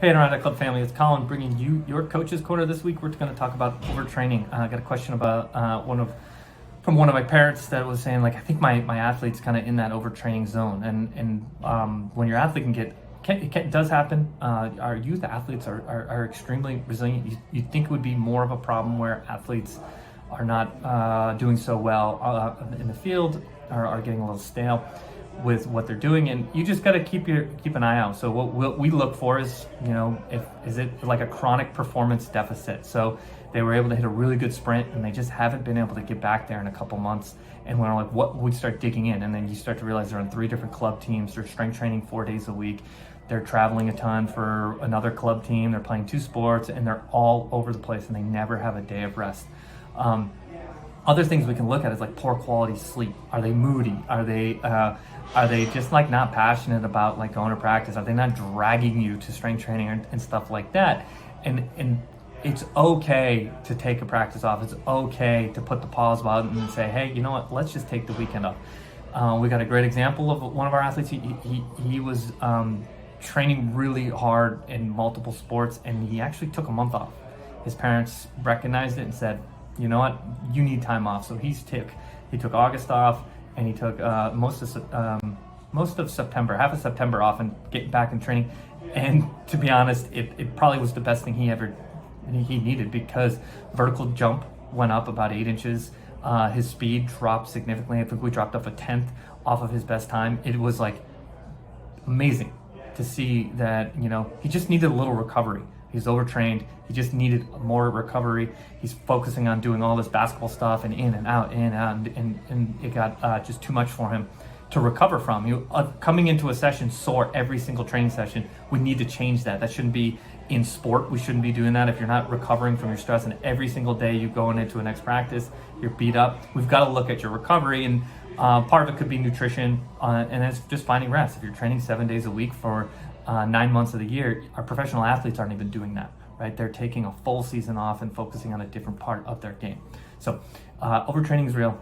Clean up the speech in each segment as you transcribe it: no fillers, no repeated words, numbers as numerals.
Hey, Adirondack Club family, it's Colin bringing you your Coach's Corner this week. We're going to talk about overtraining. I got a question about from one of my parents that was saying, like, I think my athlete's kind of in that overtraining zone, and when your athlete does happen. Our youth athletes are extremely resilient. You think it would be more of a problem where athletes are not doing so well in the field, or are getting a little stale with what they're doing, and you just got to keep an eye out. So what we look for is, is it like a chronic performance deficit? So they were able to hit a really good sprint and they just haven't been able to get back there in a couple months. And we're like, what would start digging in? And then you start to realize they're on 3 different club teams. They're strength training 4 days a week. They're traveling a ton for another club team. They're playing 2 sports, and they're all over the place, and they never have a day of rest. Other things we can look at is like poor quality sleep. Are they moody? Are they just like not passionate about like going to practice? Are they not dragging you to strength training and stuff like that? And it's okay to take a practice off. It's okay to put the pause button and say, hey, you know what? Let's just take the weekend off. We got a great example of one of our athletes. He was training really hard in multiple sports, and he actually took a month off. His parents recognized it and said, you know what, you need time off. So he took August off, and he took most of September, half of September off, and get back in training. And to be honest, it probably was the best thing he needed, because vertical jump went up about 8 inches. His speed dropped significantly. I think we dropped up a 1/10 off of his best time. It was like amazing to see that, he just needed a little recovery. He's overtrained. He just needed more recovery. He's focusing on doing all this basketball stuff and in and out, and it got just too much for him to recover from. Coming into a session sore every single training session, we need to change that. That shouldn't be in sport. We shouldn't be doing that. If you're not recovering from your stress, and every single day you going into a next practice, you're beat up, we've got to look at your recovery. And part of it could be nutrition, and it's just finding rest. If you're training 7 days a week for 9 months of the year, our professional athletes aren't even doing that, right? They're taking a full season off and focusing on a different part of their game. So overtraining is real.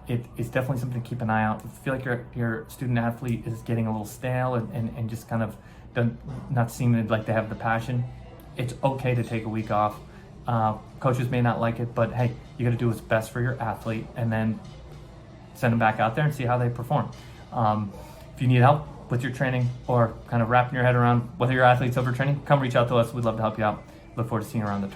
It's definitely something to keep an eye out. If you feel like your student athlete is getting a little stale and just kind of not seeming like they have the passion, it's okay to take a week off. Coaches may not like it, but hey, you got to do what's best for your athlete, and then send them back out there and see how they perform. If you need help with your training, or kind of wrapping your head around whether your athlete's overtraining, come reach out to us. We'd love to help you out. Look forward to seeing you around the